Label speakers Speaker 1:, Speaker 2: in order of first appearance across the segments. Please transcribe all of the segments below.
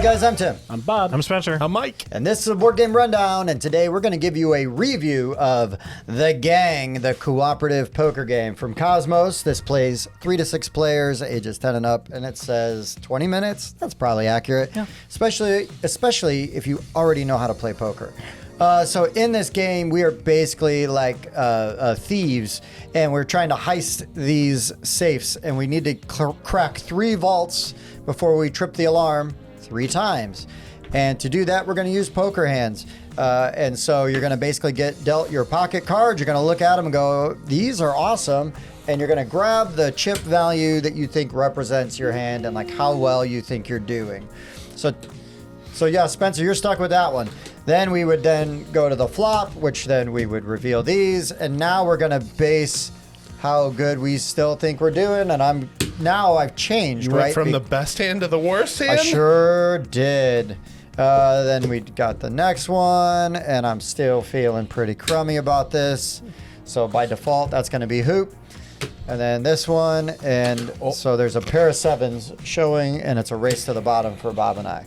Speaker 1: Hey guys, I'm Tim.
Speaker 2: I'm Bob.
Speaker 3: I'm Spencer.
Speaker 4: I'm Mike.
Speaker 1: And this is a Board Game Rundown, and today we're going to give you a review of The Gang, the cooperative poker game from KOSMOS. This plays 3 to 6 players, ages 10 and up, and it says 20 minutes. That's probably accurate, yeah. Especially if you already know how to play poker. So in this game, we are basically like thieves, and we're trying to heist these safes, and we need to crack 3 vaults before we trip the alarm 3 times. And to do that, we're going to use poker hands. And so you're going to basically get dealt your pocket cards. You're going to look at them and go, these are awesome. And you're going to grab the chip value that you think represents your hand and like how well you think you're doing. So yeah, Spencer, you're stuck with that one. Then we would then go to the flop, which then we would reveal these. And now we're going to base how good we still think we're doing. And I've changed,
Speaker 4: You
Speaker 1: right?
Speaker 4: went from the best hand to the worst hand?
Speaker 1: I sure did. Then we got the next one, and I'm still feeling pretty crummy about this. So by default, that's going to be hoop. And then this one, and so there's a pair of 7s showing, and it's a race to the bottom for Bob and I.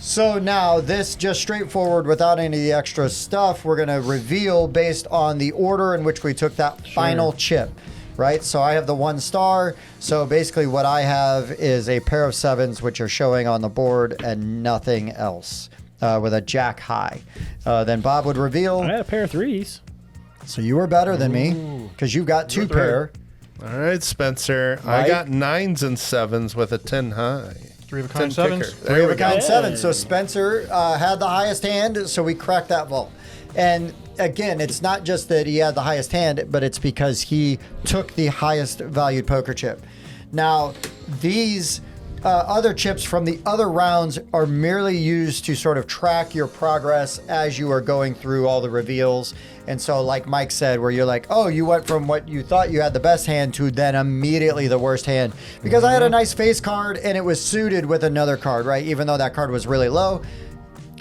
Speaker 1: So now this just straightforward without any of the extra stuff, we're going to reveal based on the order in which we took that final chip, right? So I have the 1 star. So basically what I have is a pair of 7s which are showing on the board and nothing else with a jack high. Then Bob would reveal.
Speaker 2: I had a pair of 3s.
Speaker 1: So you were better than me because you've got 2 pair.
Speaker 4: All right, Spencer.
Speaker 1: Mike?
Speaker 4: I got 9s and 7s with a 10 high.
Speaker 3: 3 of a kind 7s.
Speaker 1: Three of a kind 7. So Spencer had the highest hand, so we cracked that vault. And again, it's not just that he had the highest hand, but it's because he took the highest valued poker chip. Now, these other chips from the other rounds are merely used to sort of track your progress as you are going through all the reveals. And so like Mike said, where you're like, oh, you went from what you thought you had the best hand to then immediately the worst hand. Because I had a nice face card and it was suited with another card, right? Even though that card was really low.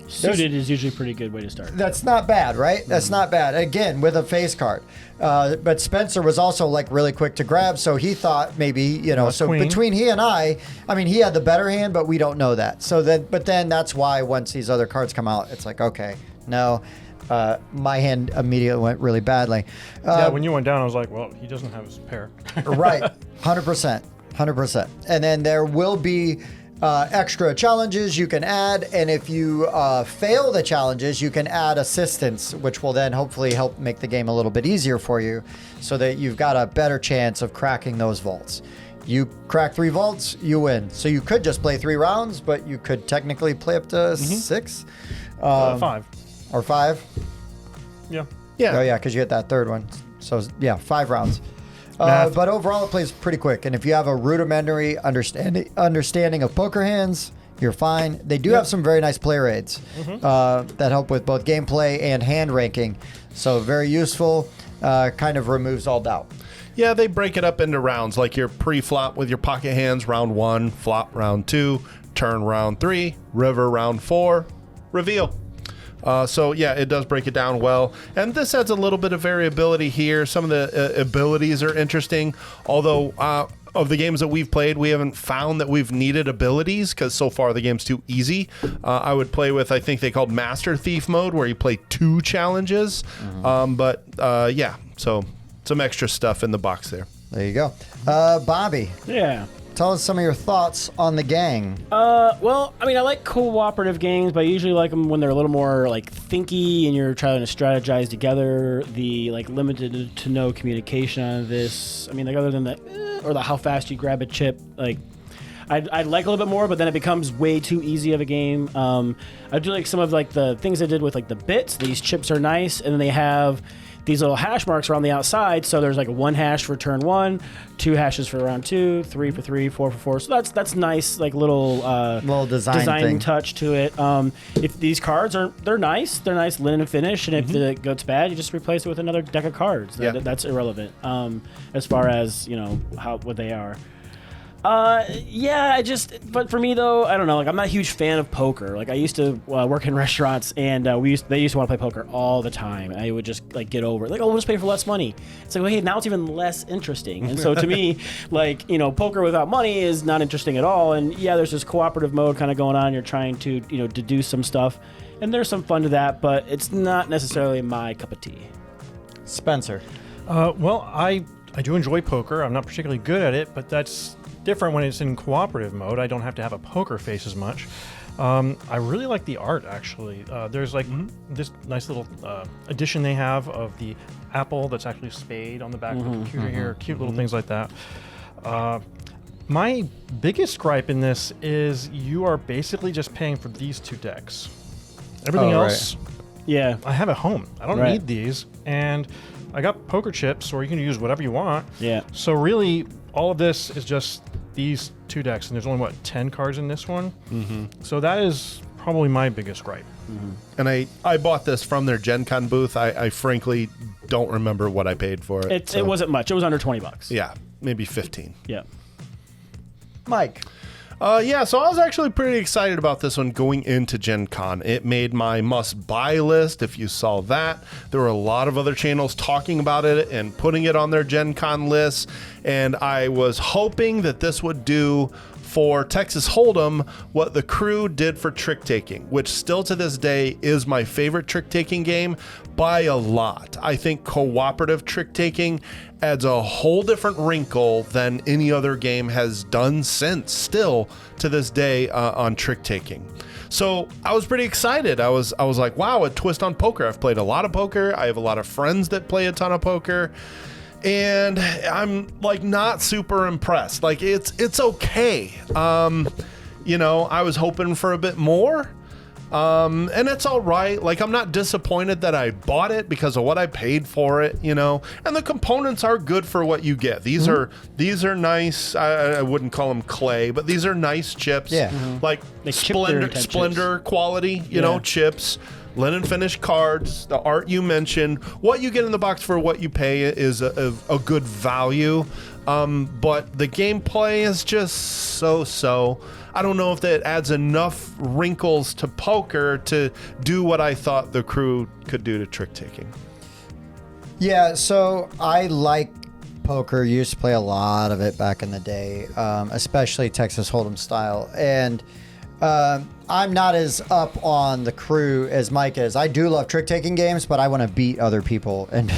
Speaker 2: Suited is usually a pretty good way to start.
Speaker 1: That's not bad, right? That's not bad. Again, with a face card. But Spencer was also like really quick to grab, so he thought maybe, so queen. Between he and I mean, he had the better hand, but we don't know that. But then that's why once these other cards come out, it's like, okay, no, my hand immediately went really badly.
Speaker 3: Yeah, when you went down, I was like, well, he doesn't have his pair.
Speaker 1: Right, 100%. And then there will be extra challenges you can add, and if you fail the challenges, you can add assistance, which will then hopefully help make the game a little bit easier for you so that you've got a better chance of cracking those vaults. You crack 3 vaults, you win. So you could just play 3 rounds, but you could technically play up to 6.
Speaker 3: 5.
Speaker 1: Or 5.
Speaker 3: Yeah.
Speaker 4: Yeah.
Speaker 1: Oh yeah, because you hit that 3rd one. So yeah, 5 rounds. But overall, it plays pretty quick. And if you have a rudimentary understanding of poker hands, you're fine. They do have some very nice player aids that help with both gameplay and hand ranking. So very useful. Kind of removes all doubt.
Speaker 4: Yeah, they break it up into rounds, like your pre-flop with your pocket hands, round 1, flop round 2, turn round 3, river round 4, reveal. So yeah, it does break it down well. And this adds a little bit of variability here. Some of the abilities are interesting, although of the games that we've played, we haven't found that we've needed abilities because so far the game's too easy. I would play with, I think they called Master Thief mode, where you play 2 challenges. Yeah, so some extra stuff in the box there.
Speaker 1: There you go. Bobby.
Speaker 2: Yeah.
Speaker 1: Tell us some of your thoughts on The Gang.
Speaker 2: Well, I mean, I like cooperative games, but I usually like them when they're a little more like thinky and you're trying to strategize together. The like limited to no communication on this. I mean, like other than the or the how fast you grab a chip, like I'd like a little bit more, but then it becomes way too easy of a game. I do like some of like the things I did with like the bits. These chips are nice, and then they have these little hash marks around the outside. So there's like 1 hash for turn 1, 2 hashes for round 2, 3 for 3, 4 for 4. So that's nice, like little design touch to it. If these cards they're nice linen finish, and if it goes bad, you just replace it with another deck of cards. That's irrelevant as far as what they are. Yeah, but for me though, I don't know. Like, I'm not a huge fan of poker. Like, I used to work in restaurants, and they used to want to play poker all the time. And I would just like get over it. Like, oh, we'll just pay for less money. It's like, well, hey, now it's even less interesting. And so to me, like, poker without money is not interesting at all. And yeah, there's this cooperative mode kind of going on. You're trying to deduce some stuff, and there's some fun to that, but it's not necessarily my cup of tea.
Speaker 1: Spencer.
Speaker 3: Well, I do enjoy poker. I'm not particularly good at it, but that's different when it's in cooperative mode. I don't have to have a poker face as much. I really like the art, actually. There's like this nice little addition they have of the apple that's actually spade on the back of the computer here. Cute little things like that. My biggest gripe in this is you are basically just paying for these 2 decks. Everything else,
Speaker 2: yeah,
Speaker 3: I have at home. I don't need these. And I got poker chips, or you can use whatever you want. Yeah. So really, all of this is just these 2 decks, and there's only, 10 cards in this one? So that is probably my biggest gripe.
Speaker 4: And I bought this from their Gen Con booth. I frankly don't remember what I paid for it.
Speaker 2: It wasn't much. It was under $20.
Speaker 4: Yeah, maybe 15.
Speaker 2: Yeah.
Speaker 1: Mike.
Speaker 4: Yeah, so I was actually pretty excited about this one going into Gen Con. It made my must-buy list, if you saw that. There were a lot of other channels talking about it and putting it on their Gen Con list, and I was hoping that this would do for Texas Hold'em what the Crew did for trick taking, which still to this day is my favorite trick taking game by a lot. I think cooperative trick taking adds a whole different wrinkle than any other game has done since, still to this day, on trick taking. So I was pretty excited. I was like, wow, a twist on poker. I've played a lot of poker. I have a lot of friends that play a ton of poker, and I'm like not super impressed. Like it's okay. I was hoping for a bit more. And it's all right. Like, I'm not disappointed that I bought it because of what I paid for it, and the components are good for what you get. These are nice. I wouldn't call them clay, but these are nice chips. Yeah. Like Splendor quality, chips, linen finish cards, the art you mentioned. What you get in the box for what you pay is a good value. But the gameplay is just so. I don't know if that adds enough wrinkles to poker to do what I thought the Crew could do to trick taking.
Speaker 1: Yeah, so I like poker. Used to play a lot of it back in the day, especially Texas Hold'em style. And I'm not as up on the Crew as Mike is. I do love trick taking games, but I want to beat other people. And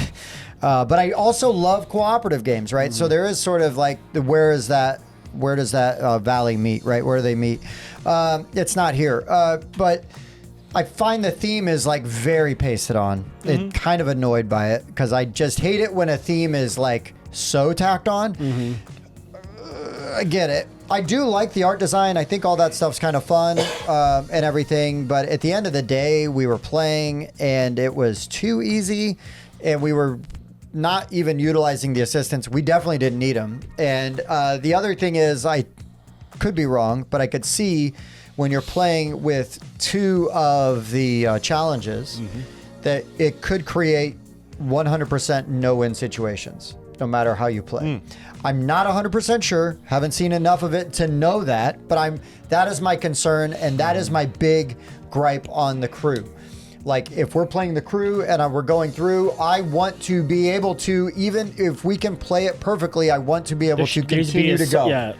Speaker 1: but I also love cooperative games, right? So there is sort of like where does that valley meet, right? Where do they meet? It's not here. But I find the theme is like very pasted on. It kind of annoyed by it because I just hate it when a theme is like so tacked on. I get it. I do like the art design. I think all that stuff's kind of fun and everything. But at the end of the day, we were playing and it was too easy, and we were not even utilizing the assistants. We definitely didn't need them. And the other thing is, I could be wrong, but I could see when you're playing with 2 of the challenges that it could create 100% no-win situations, no matter how you play. I'm not 100% sure, haven't seen enough of it to know that, but that is my concern, and that is my big gripe on the Crew. Like, if we're playing the Crew and we're going through, I want to be able to, even if we can play it perfectly, I want to be able to continue to go.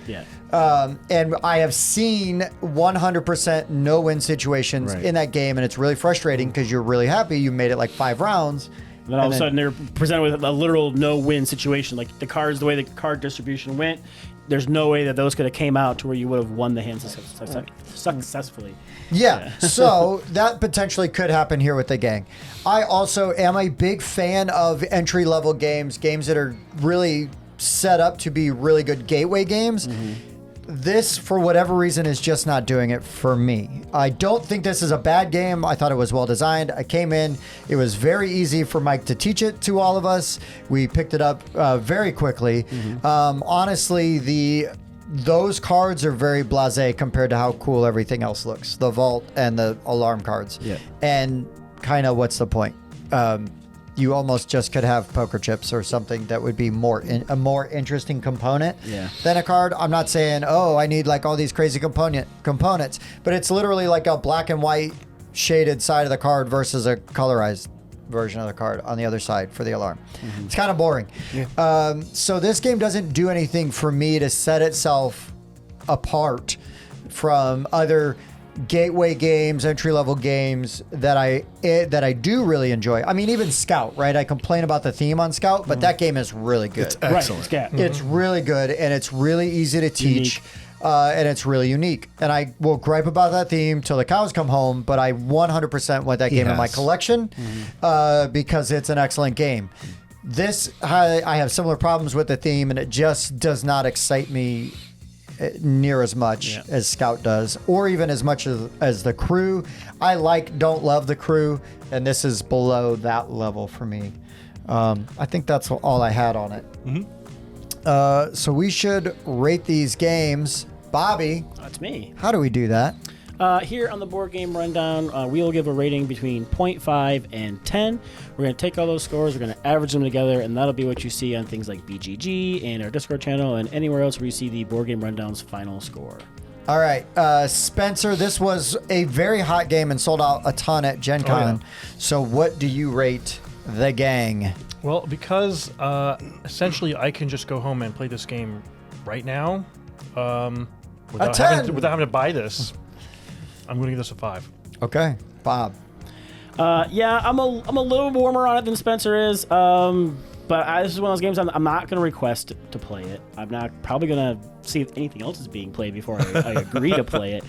Speaker 1: And I have seen 100% no-win situations in that game, and it's really frustrating because you're really happy you made it like 5 rounds.
Speaker 2: And then all of a sudden they're presented with a literal no-win situation. Like the cards, the way the card distribution went, there's no way that those could have came out to where you would have won the hand successfully.
Speaker 1: Yeah, so that potentially could happen here with the gang. I also am a big fan of entry-level games that are really set up to be really good gateway games. This, for whatever reason, is just not doing it for me. I don't think this is a bad game. I thought it was well designed. I came in. It was very easy for Mike to teach it to all of us. We picked it up very quickly. Honestly, those cards are very blasé compared to how cool everything else looks. The vault and the alarm cards. Yeah. And kind of what's the point? you almost just could have poker chips or something that would be a more interesting component than a card. I'm not saying, oh, I need like all these crazy components, but it's literally like a black and white shaded side of the card versus a colorized version of the card on the other side for the alarm. It's kind of boring. So this game doesn't do anything for me to set itself apart from other gateway games, entry-level games that I do really enjoy. I mean, even Scout, right? I complain about the theme on Scout, but that game is really good.
Speaker 4: It's excellent.
Speaker 2: Right,
Speaker 1: It's really good, and it's really easy to teach, and it's really unique. And I will gripe about that theme till the cows come home, but I 100% want that game in my collection because it's an excellent game. This, I have similar problems with the theme, and it just does not excite me near as much as Scout does, or even as much as the Crew. I don't love the Crew, and this is below that level for me. I think that's all I had on it. So we should rate these games. Bobby,
Speaker 2: That's me.
Speaker 1: how do we do that?
Speaker 2: Here on the board game rundown, we will give a rating between 0.5 and 10. We're going to take all those scores, we're going to average them together, and that'll be what you see on things like BGG and our Discord channel and anywhere else where you see the board game rundown's final score.
Speaker 1: All right, Spencer, this was a very hot game and sold out a ton at Gen Con. So what do you rate The Gang?
Speaker 3: Well, because essentially I can just go home and play this game right now without having to buy this. I'm going to give this a 5.
Speaker 1: Okay, Bob.
Speaker 2: Yeah, I'm a little warmer on it than Spencer is. But this is one of those games I'm not going to request to play it. I'm not probably going to see if anything else is being played before I agree to play it.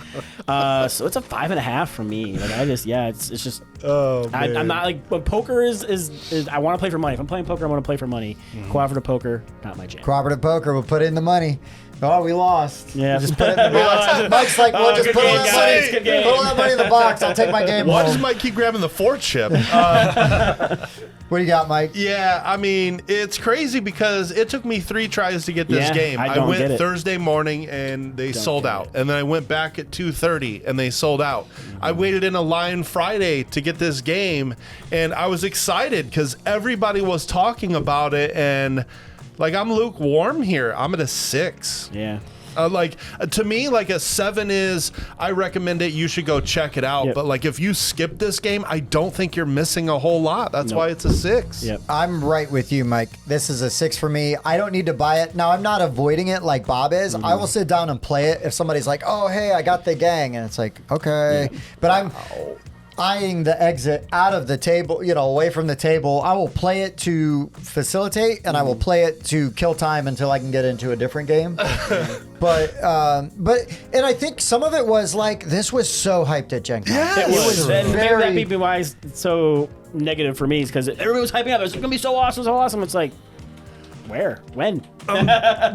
Speaker 2: So it's a 5.5 for me. Like it's just.
Speaker 4: Oh, man.
Speaker 2: I'm not like when poker is I want to play for money. If I'm playing poker, I want to play for money. Cooperative poker, not my jam.
Speaker 1: Cooperative poker, we'll put in the money. Oh, we lost.
Speaker 2: Yeah.
Speaker 1: Just put it in the box. Mike's like, we'll just put all that money in the box. I'll take my game
Speaker 4: Why
Speaker 1: home.
Speaker 4: does Mike keep grabbing the fourth chip?
Speaker 1: What do you got, Mike?
Speaker 4: Yeah, I mean, it's crazy because it took me 3 tries to get this
Speaker 2: Yeah,
Speaker 4: game.
Speaker 2: I
Speaker 4: I
Speaker 2: don't
Speaker 4: went
Speaker 2: get it.
Speaker 4: Thursday morning and they sold
Speaker 2: get
Speaker 4: out.
Speaker 2: it.
Speaker 4: And then I went back at 2:30 and they sold out. I waited in a line Friday to get this game and I was excited because everybody was talking about it and like I'm lukewarm here. I'm at a 6.
Speaker 2: Yeah.
Speaker 4: To me, like a 7 is, I recommend it. You should go check it out.
Speaker 2: Yep.
Speaker 4: But like, if you skip this game, I don't think you're missing a whole lot. That's
Speaker 2: Nope.
Speaker 4: why it's a 6.
Speaker 2: Yep.
Speaker 1: I'm right with you, Mike. This is a 6 for me. I don't need to buy it. Now, I'm not avoiding it like Bob is. I will sit down and play it if somebody's like, oh, hey, I got The Gang. And it's like, okay. But I'm eyeing the exit out of the table, away from the table. I will play it to facilitate, and I will play it to kill time until I can get into a different game. But I think some of it was like, this was so hyped at Gen Con.
Speaker 4: Yes.
Speaker 2: It was. And maybe
Speaker 1: very-
Speaker 2: that may be why it's so negative for me is because everybody was hyping up. It's going to be so awesome, so awesome. It's like, where? When?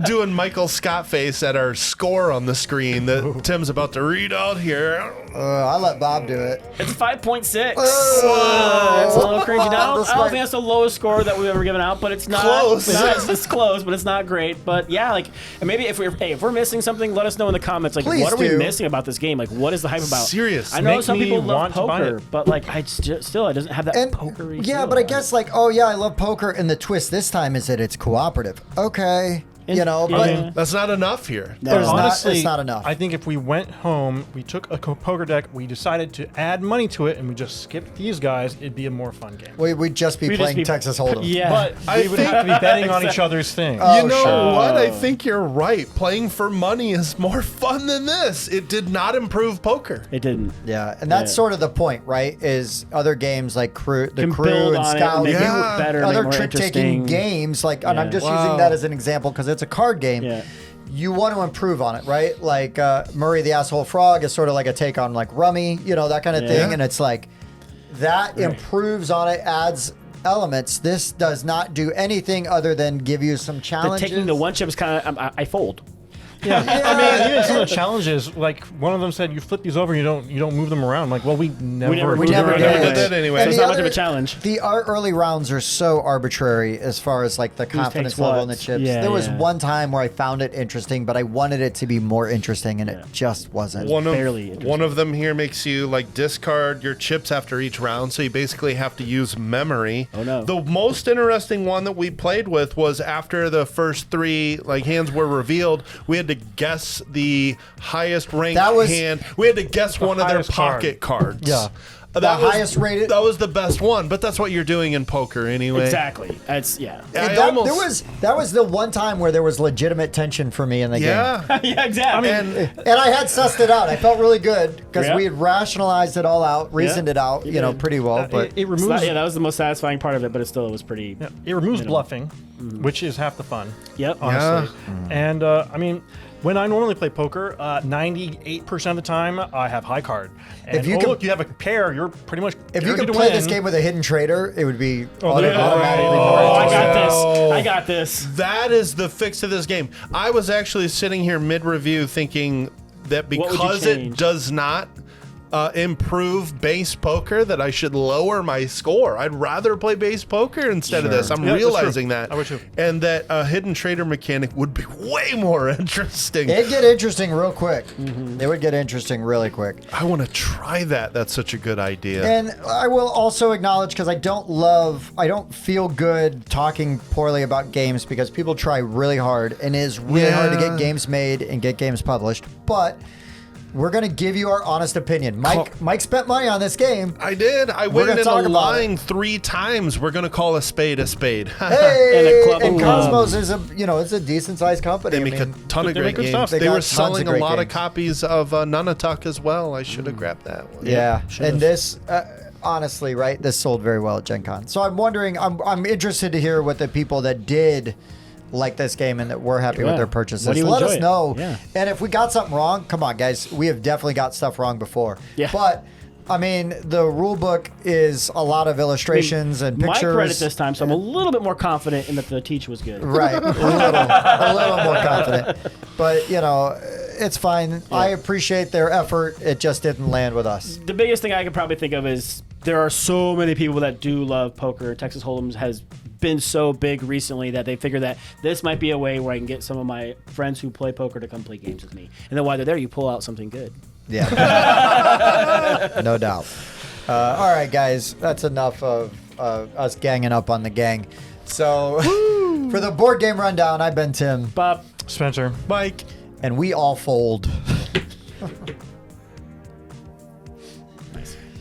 Speaker 4: Doing Michael Scott face at our score on the screen that Tim's about to read out here.
Speaker 1: I let Bob do it.
Speaker 2: It's 5.6. It's a
Speaker 1: Oh.
Speaker 2: little cringy. I
Speaker 1: This
Speaker 2: don't
Speaker 1: might-
Speaker 2: think that's the lowest score that we've ever given out, but it's not
Speaker 4: Close.
Speaker 2: It's close, but it's not great. But yeah, like, and maybe if we're missing something, let us know in the comments. Like,
Speaker 1: Please
Speaker 2: what are we
Speaker 1: do.
Speaker 2: missing about this game? Like, what is the hype about?
Speaker 4: Serious.
Speaker 2: I know
Speaker 3: Make
Speaker 2: some
Speaker 3: me
Speaker 2: people love
Speaker 3: want to buy
Speaker 2: poker,
Speaker 3: it.
Speaker 2: but like, still, it doesn't have that pokery.
Speaker 1: Yeah,
Speaker 2: feel
Speaker 1: but I
Speaker 2: about
Speaker 1: guess
Speaker 2: it.
Speaker 1: like, oh yeah, I love poker, and the twist this time is that it's cooperative. Okay,
Speaker 2: Yeah.
Speaker 1: but
Speaker 4: That's not enough here.
Speaker 1: there's
Speaker 3: Honestly,
Speaker 1: it's not enough.
Speaker 3: I think if we went home, we took a poker deck, we decided to add money to it, and we just skipped these guys, it'd be a more fun game.
Speaker 1: We'd just be
Speaker 2: We'd
Speaker 1: playing
Speaker 2: just be-
Speaker 1: Texas Hold'em.
Speaker 2: Yeah,
Speaker 3: But
Speaker 4: I
Speaker 3: we would
Speaker 4: think-
Speaker 3: have to be betting on each other's things.
Speaker 1: Oh,
Speaker 4: You know
Speaker 1: sure.
Speaker 4: what? I think you're right. Playing for money is more fun than this. It did not improve poker.
Speaker 2: it didn't.
Speaker 1: Yeah, and that's
Speaker 2: Yeah.
Speaker 1: sort of the point, right? Is other games like the
Speaker 2: Can
Speaker 1: Crew
Speaker 2: build
Speaker 1: and
Speaker 2: on
Speaker 1: Scout,
Speaker 2: it, make
Speaker 4: Yeah.
Speaker 2: it better, make it
Speaker 1: other
Speaker 2: more
Speaker 1: trick-taking
Speaker 2: interesting.
Speaker 1: games, like, and I'm
Speaker 2: Yeah.
Speaker 1: just
Speaker 4: Wow.
Speaker 1: using that as an example because it's a card game.
Speaker 2: Yeah.
Speaker 1: You want to improve on it, right? Like Murray the Asshole Frog is sort of like a take on like Rummy, that kind of
Speaker 2: Yeah.
Speaker 1: thing, and it's like that improves on it, adds elements. This does not do anything other than give you some
Speaker 2: The
Speaker 1: challenges.
Speaker 2: taking the one chip is kind of I fold.
Speaker 3: I mean, even some of the challenges, like one of them said, you flip these over, you don't move them around. I'm like, well, we never
Speaker 2: never
Speaker 3: did
Speaker 1: never
Speaker 3: that.
Speaker 1: did.
Speaker 4: did that anyway.
Speaker 2: So it's
Speaker 1: the
Speaker 2: not much of a
Speaker 1: other-
Speaker 2: challenge.
Speaker 1: The early rounds are so arbitrary as far as like the confidence
Speaker 2: takes
Speaker 1: level in
Speaker 2: what?
Speaker 1: the chips.
Speaker 2: Yeah,
Speaker 1: there was
Speaker 2: yeah.
Speaker 1: one time where I found it interesting, but I wanted it to be more interesting, and it just wasn't.
Speaker 2: barely interesting.
Speaker 4: One of them here makes you like discard your chips after each round, so you basically have to use memory.
Speaker 2: Oh, no.
Speaker 4: The most interesting one that we played with was after the first 3 like hands were revealed, we had to guess the highest ranked
Speaker 1: That was-
Speaker 4: hand. We had to guess one of their
Speaker 3: highest card.
Speaker 4: pocket cards.
Speaker 1: Yeah.
Speaker 4: That
Speaker 1: The
Speaker 4: was,
Speaker 1: highest rated-
Speaker 4: That was the best one, but that's what you're doing in poker anyway.
Speaker 2: Exactly. That's
Speaker 4: I
Speaker 1: That
Speaker 4: almost-
Speaker 1: that was the one time where there was legitimate tension for me in the game.
Speaker 4: Yeah.
Speaker 2: yeah, exactly.
Speaker 4: And
Speaker 1: And I had sussed it out. I felt really good because
Speaker 2: Yeah.
Speaker 1: we had rationalized it all out, reasoned it out,
Speaker 2: you
Speaker 1: you know,
Speaker 2: did.
Speaker 1: pretty well. But
Speaker 3: It removes
Speaker 2: that was the most satisfying part of it, but it was pretty.
Speaker 3: Yeah, it removes
Speaker 2: Minimum.
Speaker 3: bluffing, which is half the fun.
Speaker 2: Yep.
Speaker 3: Honestly. And I mean, when I normally play poker, 98% of the time I have high card. And
Speaker 1: If you can-
Speaker 3: look, you have a pair, you're pretty much
Speaker 1: if you
Speaker 3: guaranteed
Speaker 1: could
Speaker 3: to
Speaker 1: play
Speaker 3: win.
Speaker 1: this game with a hidden trader, it would be
Speaker 3: there you go.
Speaker 1: automatically
Speaker 2: Oh,
Speaker 1: more
Speaker 2: I
Speaker 1: interesting.
Speaker 2: got this.
Speaker 4: Oh.
Speaker 2: I got this.
Speaker 4: That is the fix of this game. I was actually sitting here mid-review thinking that
Speaker 2: What would you
Speaker 4: because it
Speaker 2: change?
Speaker 4: does not improve base poker, that I should lower my score. I'd rather play base poker instead of this. I'm
Speaker 3: Yeah, that's true.
Speaker 4: realizing that.
Speaker 3: I would too.
Speaker 4: And that a hidden trader mechanic would be way more interesting.
Speaker 1: It'd get interesting real quick. It would get interesting really quick.
Speaker 4: I want to try that. That's such a good idea.
Speaker 1: And I will also acknowledge, because I don't feel good talking poorly about games because people try really hard, and it is really hard to
Speaker 4: Yeah.
Speaker 1: get games made and get games published. But we're going to give you our honest opinion. Mike spent money on this game.
Speaker 4: I did. I
Speaker 1: We're
Speaker 4: went
Speaker 1: gonna
Speaker 4: in
Speaker 1: talk
Speaker 4: a
Speaker 1: about
Speaker 4: line 3 times. We're going to call a spade a spade.
Speaker 1: Hey,
Speaker 2: club
Speaker 1: and
Speaker 2: of
Speaker 1: Cosmos is it's a decent sized company.
Speaker 4: They
Speaker 1: I
Speaker 4: make a
Speaker 1: mean,
Speaker 4: ton of
Speaker 3: they
Speaker 4: great
Speaker 3: make good
Speaker 4: games.
Speaker 3: stuff.
Speaker 4: They
Speaker 1: They got
Speaker 4: were
Speaker 1: tons of
Speaker 4: selling a
Speaker 1: great
Speaker 4: lot of
Speaker 1: games.
Speaker 4: copies of Nunatak as well. I should have grabbed that one.
Speaker 1: yeah. And this, honestly, right, this sold very well at Gen Con. So I'm wondering, I'm interested to hear what the people that did like this game and that were happy with
Speaker 2: Yeah.
Speaker 1: their purchases.
Speaker 2: What do you
Speaker 1: Let
Speaker 2: enjoy
Speaker 1: us
Speaker 2: it?
Speaker 1: know.
Speaker 2: Yeah.
Speaker 1: And if we got something wrong, come on, guys. We have definitely got stuff wrong before.
Speaker 2: Yeah.
Speaker 1: But I mean, the rule book is a lot of illustrations and pictures.
Speaker 2: Mike read it this time, so I'm a little bit more confident in that the teach was good.
Speaker 1: Right, a little more confident. But it's fine. I appreciate their effort. It just didn't land with us.
Speaker 2: The biggest thing I could probably think of is there are so many people that do love poker. Texas Hold'em has been so big recently that they figure that this might be a way where I can get some of my friends who play poker to come play games with me. And then while they're there, you pull out something good.
Speaker 1: Yeah, no doubt. All right, guys, that's enough of us ganging up on the gang. So, for the board game rundown, I've been Tim,
Speaker 2: Bob,
Speaker 3: Spencer.
Speaker 4: Mike.
Speaker 1: and we all fold.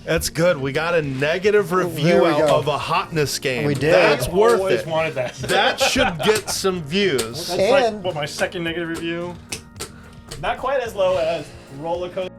Speaker 4: That's good. We got a negative review
Speaker 1: There we
Speaker 4: out
Speaker 1: go.
Speaker 4: of a hotness game.
Speaker 1: We did.
Speaker 4: That's worth
Speaker 3: Always
Speaker 4: it.
Speaker 3: wanted that.
Speaker 4: That should get some views.
Speaker 3: That's
Speaker 1: And-
Speaker 3: like, my second negative review.
Speaker 2: not quite as low as Roller Coaster.